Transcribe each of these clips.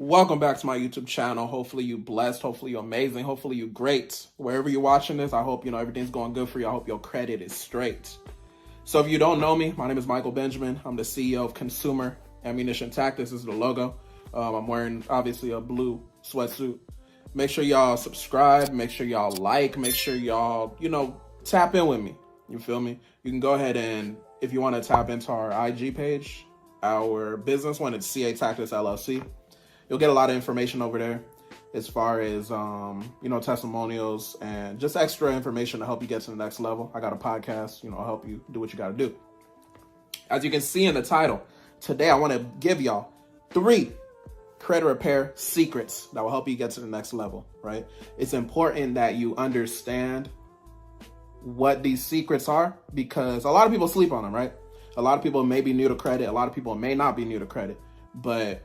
Welcome back to my YouTube channel. Hopefully you blessed, hopefully you're amazing, hopefully you great. Wherever you're watching this, I hope everything's going good for you. I hope your credit is straight. So if you don't know me, my name is Michael Benjamin. I'm the CEO of Consumer Ammunition Tactics. This is the logo. I'm wearing obviously a blue sweatsuit. Make sure y'all subscribe, make sure y'all like, make sure y'all, tap in with me. You feel me? You can go ahead and, if you want to tap into our IG page, our business one, it's CA Tactics LLC. You'll get a lot of information over there as far as, testimonials and just extra information to help you get to the next level. I got a podcast, I'll help you do what you got to do. As you can see in the title, today I want to give y'all 3 credit repair secrets that will help you get to the next level, right? It's important that you understand what these secrets are because a lot of people sleep on them, right? A lot of people may be new to credit. A lot of people may not be new to credit, but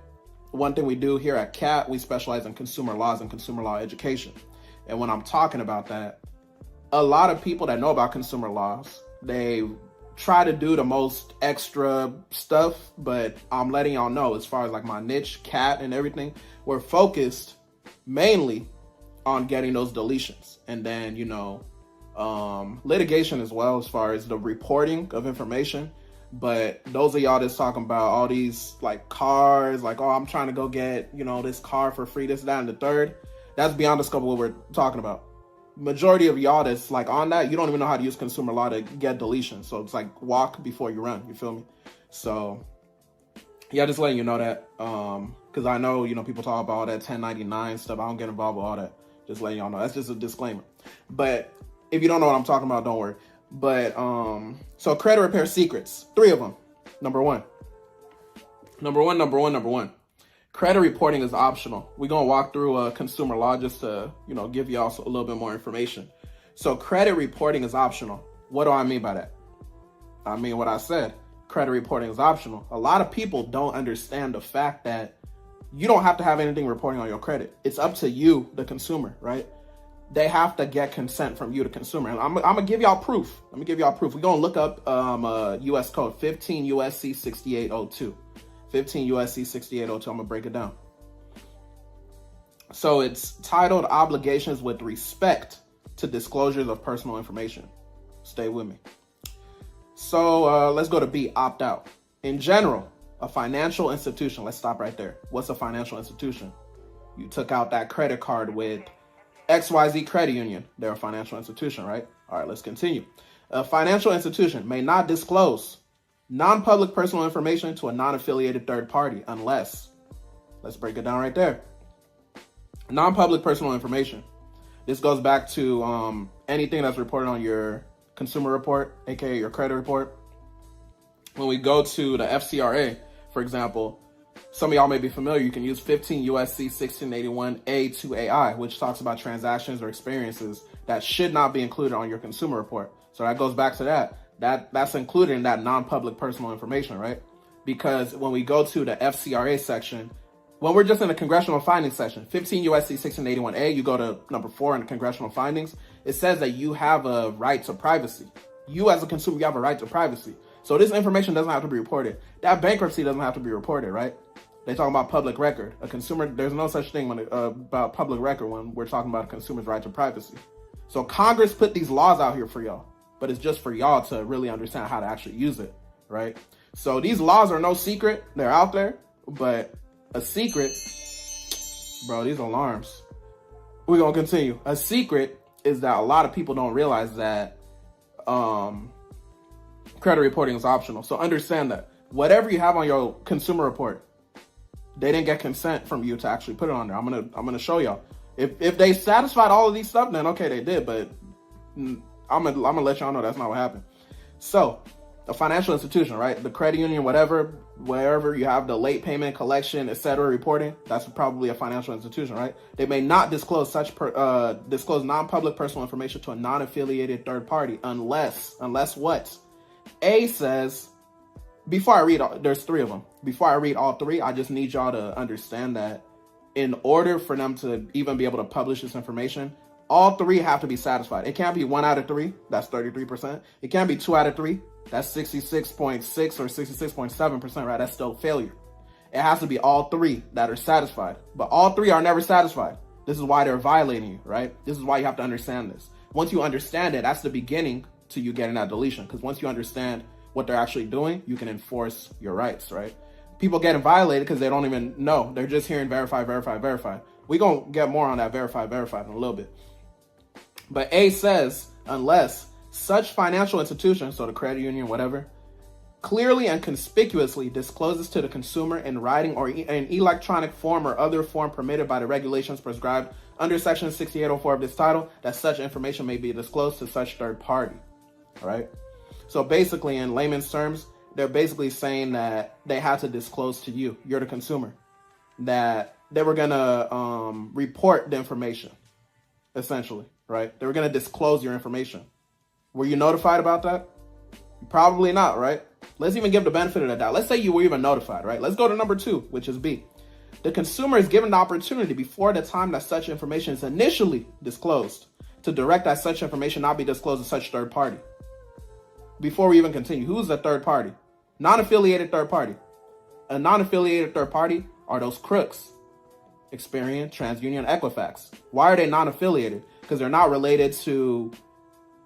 one thing we do here at CAT, we specialize in consumer laws and consumer law education. And when I'm talking about that, a lot of people that know about consumer laws, they try to do the most extra stuff, but I'm letting y'all know as far as like my niche, CAT and everything, we're focused mainly on getting those deletions. And then, litigation as well as far as the reporting of information. But those of y'all that's talking about all these like cars, like, oh, I'm trying to go get, this car for free, this, that, and the third, that's beyond the scope of what we're talking about. Majority of y'all that's like on that, you don't even know how to use consumer law to get deletion. So it's like walk before you run, you feel me? So yeah, just letting you know that, because I know, people talk about all that 1099 stuff. I don't get involved with all that. Just letting y'all know. That's just a disclaimer. But if you don't know what I'm talking about, don't worry. But so credit repair secrets, 3 of them. Number one. Credit reporting is optional. We're gonna walk through consumer law just to give y'all a little bit more information. So credit reporting is optional. What do I mean by that? I mean what I said. Credit reporting is optional. A lot of people don't understand the fact that you don't have to have anything reporting on your credit. It's up to you, the consumer, right? They have to get consent from you, the consumer. And I'm gonna give y'all proof. Let me give y'all proof. We're gonna look up US code 15 USC 6802. 15 USC 6802. I'm gonna break it down. So it's titled Obligations with Respect to Disclosures of Personal Information. Stay with me. So let's go to B, opt out. In general, a financial institution, let's stop right there. What's a financial institution? You took out that credit card with XYZ Credit Union. They're a financial institution, right? All right, let's continue. A financial institution may not disclose non-public personal information to a non-affiliated third party unless, let's break it down right there. Non-public personal information. This goes back to anything that's reported on your consumer report, aka your credit report. When we go to the FCRA, for example, some of y'all may be familiar, you can use 15 USC 1681 A2AI, which talks about transactions or experiences that should not be included on your consumer report. So that goes back to that's included in that non-public personal information, right? Because when we go to the FCRA section, when we're just in the congressional findings section, 15 USC 1681A, you go to number 4 in the congressional findings, it says that you have a right to privacy. You as a consumer, you have a right to privacy. So this information doesn't have to be reported. That bankruptcy doesn't have to be reported, right? They talk about public record. A consumer, there's no such thing about public record when we're talking about a consumer's right to privacy. So Congress put these laws out here for y'all, but it's just for y'all to really understand how to actually use it, right? So these laws are no secret. They're out there, but a secret, bro, these alarms. We're going to continue. A secret is that a lot of people don't realize that credit reporting is optional. So understand that whatever you have on your consumer report, they didn't get consent from you to actually put it on there. I'm gonna show y'all. If they satisfied all of these stuff, then okay, they did. But I'm gonna let y'all know that's not what happened. So a financial institution, right? The credit union, wherever you have the late payment, collection, etc. reporting, that's probably a financial institution, right? They may not disclose disclose non-public personal information to a non-affiliated third party unless what? A says, before I read, there's 3 of them. Before I read all 3, I just need y'all to understand that in order for them to even be able to publish this information, all 3 have to be satisfied. It can't be 1 out of 3, that's 33%. It can't be 2 out of 3, that's 66.6 or 66.7%, right? That's still failure. It has to be all three that are satisfied. But all three are never satisfied. This is why they're violating you, right? This is why you have to understand this. Once you understand it, that's the beginning to you getting that deletion. Because once you understand what they're actually doing, you can enforce your rights, right? People getting violated because they don't even know. They're just hearing verify, verify, verify. We're going to get more on that verify, verify in a little bit. But A says, unless such financial institution, so the credit union, whatever, clearly and conspicuously discloses to the consumer in writing or in electronic form or other form permitted by the regulations prescribed under section 6804 of this title, that such information may be disclosed to such third party. All right. So basically, in layman's terms, they're basically saying that they had to disclose to you, you're the consumer, that they were going to report the information, essentially, right? They were going to disclose your information. Were you notified about that? Probably not, right? Let's even give the benefit of the doubt. Let's say you were even notified, right? Let's go to number 2, which is B. The consumer is given the opportunity before the time that such information is initially disclosed to direct that such information not be disclosed to such third party. Before we even continue, who's the third party? Non-affiliated third party. A non-affiliated third party are those crooks. Experian, TransUnion, Equifax. Why are they non-affiliated? Because they're not related to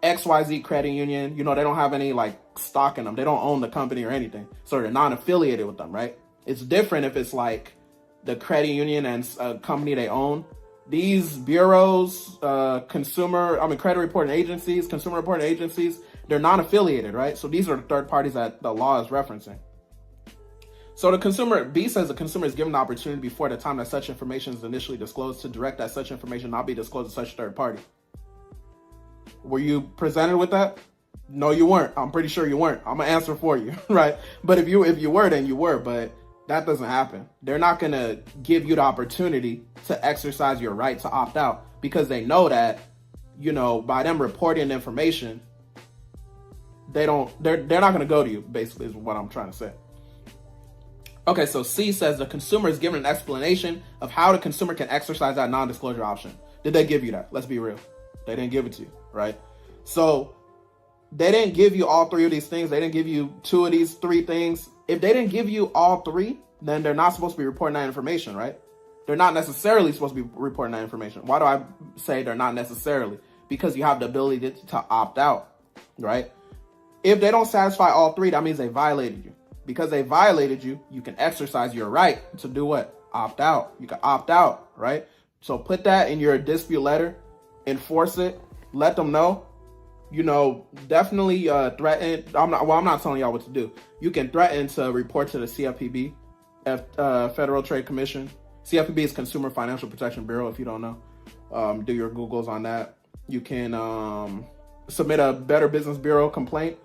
XYZ credit union. You know, they don't have any like stock in them. They don't own the company or anything. So they're non-affiliated with them, right? It's different if it's like the credit union and a company they own. These bureaus, credit reporting agencies, consumer reporting agencies, they're non-affiliated, right? So these are the third parties that the law is referencing. So the consumer, B says the consumer is given the opportunity before the time that such information is initially disclosed to direct that such information not be disclosed to such third party. Were you presented with that? No, you weren't. I'm pretty sure you weren't. I'm gonna answer for you, right? But if you were, then you were. But that doesn't happen. They're not gonna give you the opportunity to exercise your right to opt out because they know that, you know, by them reporting information, they're not gonna go to you. Basically, is what I'm trying to say. Okay, so C says the consumer is given an explanation of how the consumer can exercise that non-disclosure option. Did they give you that? Let's be real. They didn't give it to you, right? So they didn't give you all three of these things. They didn't give you 2 of these 3 things. If they didn't give you all 3, then they're not supposed to be reporting that information, right? They're not necessarily supposed to be reporting that information. Why do I say they're not necessarily? Because you have the ability to opt out, right? If they don't satisfy all 3, that means they violated you. Because they violated you, you can exercise your right to do what? Opt out. You can opt out, right? So put that in your dispute letter, enforce it, let them know. You know, definitely threaten. I'm not telling y'all what to do. You can threaten to report to the CFPB, Federal Trade Commission. CFPB is Consumer Financial Protection Bureau, if you don't know. Do your Googles on that. You can submit a Better Business Bureau complaint,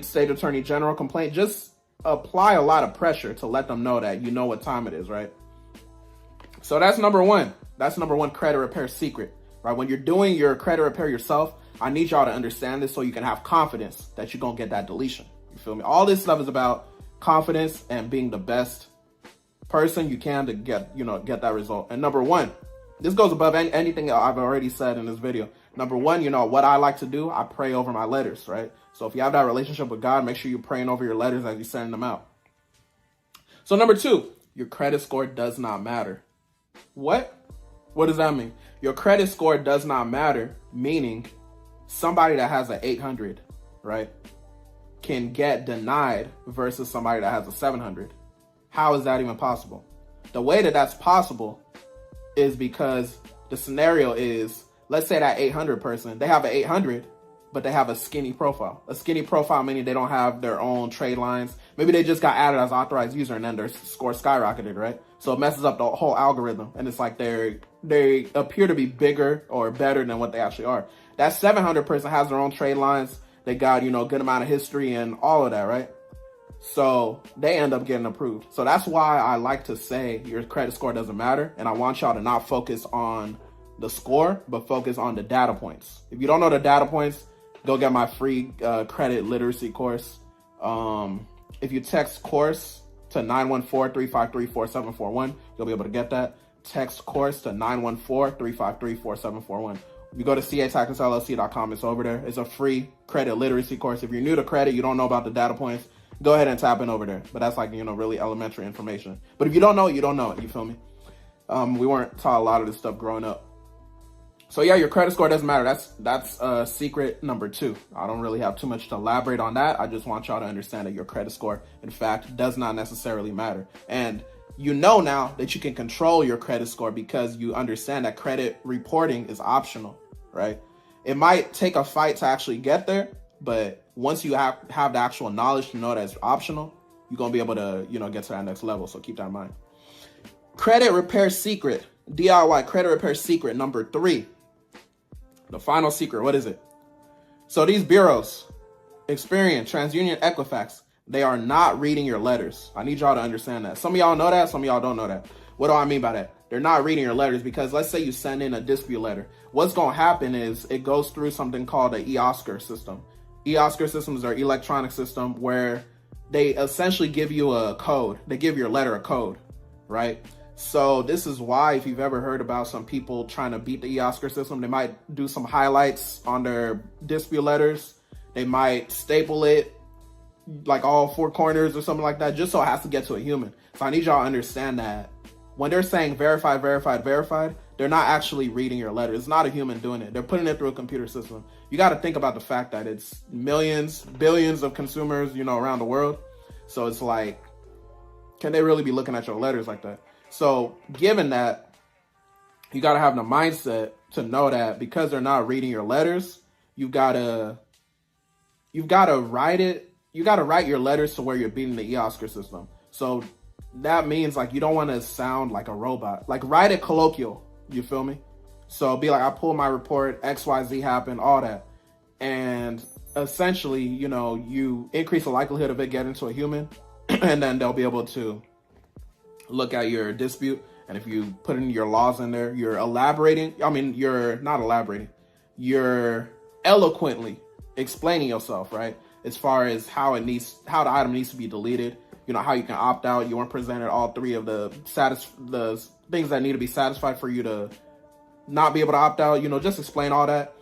State Attorney General complaint. Just apply a lot of pressure to let them know that you know what time it is, right? So that's number 1. That's number 1 credit repair secret, right? When you're doing your credit repair yourself, I need y'all to understand this so you can have confidence that you're going to get that deletion. You feel me? All this stuff is about confidence and being the best person you can to get that result. And number 1, this goes above anything I've already said in this video. Number 1, you know, what I like to do, I pray over my letters, right? So if you have that relationship with God, make sure you're praying over your letters as you're sending them out. So number 2, your credit score does not matter. What? What does that mean? Your credit score does not matter, meaning somebody that has an 800, right, can get denied versus somebody that has a 700. How is that even possible? The way that that's possible is because the scenario is, let's say that 800 person, they have an 800, but they have a skinny profile. A skinny profile meaning they don't have their own trade lines. Maybe they just got added as authorized user and then their score skyrocketed, right? So it messes up the whole algorithm. And it's like they appear to be bigger or better than what they actually are. That 700 person has their own trade lines. They got, you know, good amount of history and all of that, right? So they end up getting approved. So that's why I like to say your credit score doesn't matter. And I want y'all to not focus on the score, but focus on the data points. If you don't know the data points, go get my free credit literacy course. If you text course to 914-353-4741, you'll be able to get that. Text course to 914-353-4741. If you go to catacticsllc.com, it's over there. It's a free credit literacy course. If you're new to credit, you don't know about the data points, go ahead and tap in over there. But that's like, you know, really elementary information. But if you don't know it, you don't know it. You feel me? We weren't taught a lot of this stuff growing up. So yeah, your credit score doesn't matter. That's secret number 2. I don't really have too much to elaborate on that. I just want y'all to understand that your credit score, in fact, does not necessarily matter. And you know now that you can control your credit score because you understand that credit reporting is optional, right? It might take a fight to actually get there, but once you have the actual knowledge to know that it's optional, you're going to be able to, you know, get to that next level. So keep that in mind. Credit repair secret, DIY credit repair secret number 3. The final secret, what is it? So these bureaus, Experian, TransUnion, Equifax, they are not reading your letters. I need y'all to understand that. Some of y'all know that, some of y'all don't know that. What do I mean by that? They're not reading your letters because let's say you send in a dispute letter. What's going to happen is it goes through something called the eOscar system. eOscar systems are electronic system where they essentially give you a code. They give your letter a code, right? So this is why, if you've ever heard about some people trying to beat the eOscar system, they might do some highlights on their dispute letters. They might staple it like all 4 corners or something like that, just so it has to get to a human. So I need y'all to understand that when they're saying verified, verified, verified, they're not actually reading your letter. It's not a human doing it. They're putting it through a computer system. You got to think about the fact that it's millions, billions of consumers, you know, around the world. So it's like, can they really be looking at your letters like that? So given that, you got to have the mindset to know that because they're not reading your letters, you've got to write it. You got to write your letters to where you're beating the eOscar system. So that means like, you don't want to sound like a robot, like write it colloquial. You feel me? So be like, I pulled my report, XYZ happened, all that. And essentially, you know, you increase the likelihood of it getting to a human and then they'll be able to look at your dispute. And if you put in your laws in there, you're not elaborating, you're eloquently explaining yourself, right? As far as how the item needs to be deleted, you know, how you can opt out. You weren't presented all 3 of the things that need to be satisfied for you to not be able to opt out, you know, just explain all that.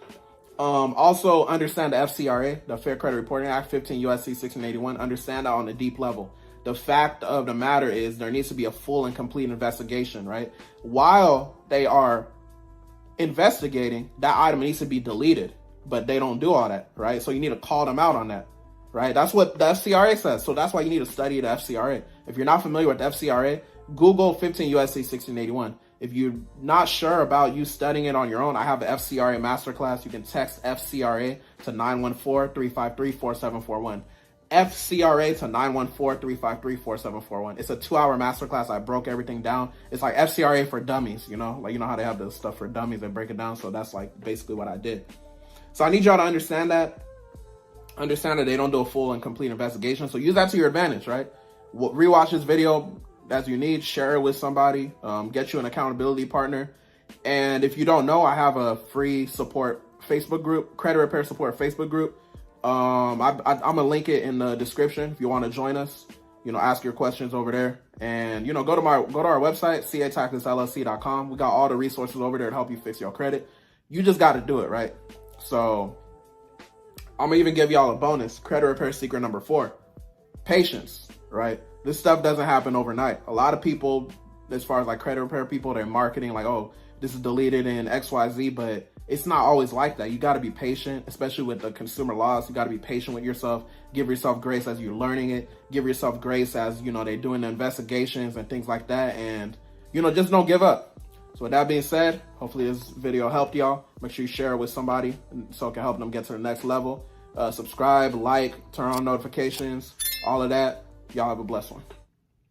Also understand the FCRA, the Fair Credit Reporting Act, 15 USC 1681, understand that on a deep level. The fact of the matter is there needs to be a full and complete investigation, right? While they are investigating, that item needs to be deleted, but they don't do all that, right? So you need to call them out on that, right? That's what the FCRA says. So that's why you need to study the FCRA. If you're not familiar with the FCRA, Google 15 USC 1681. If you're not sure about you studying it on your own, I have an FCRA masterclass. You can text FCRA to 914-353-4741. FCRA to 914-353-4741. It's a 2-hour masterclass. I broke everything down. It's like FCRA for dummies, you know? Like, you know how they have the stuff for dummies and break it down? So that's like basically what I did. So I need y'all to understand that. Understand that they don't do a full and complete investigation. So use that to your advantage, right? Rewatch this video as you need. Share it with somebody. Get you an accountability partner. And if you don't know, I have a free support Facebook group, Credit Repair Support Facebook group. I'm gonna link it in the description if you want to join us. You know, ask your questions over there, and you know, go to our website, catacticsllc.com. We got all the resources over there to help you fix your credit. You just got to do it, right? So I'm gonna even give y'all a bonus. Credit repair secret number 4: patience, right? This stuff doesn't happen overnight. A lot of people, as far as like credit repair people, they're marketing like, oh, this is deleted in XYZ, but it's not always like that. You got to be patient, especially with the consumer laws. You got to be patient with yourself. Give yourself grace as you're learning it. Give yourself grace as, you know, they're doing the investigations and things like that. And, you know, just don't give up. So with that being said, hopefully this video helped y'all. Make sure you share it with somebody so it can help them get to the next level. Subscribe, like, turn on notifications, all of that. Y'all have a blessed one.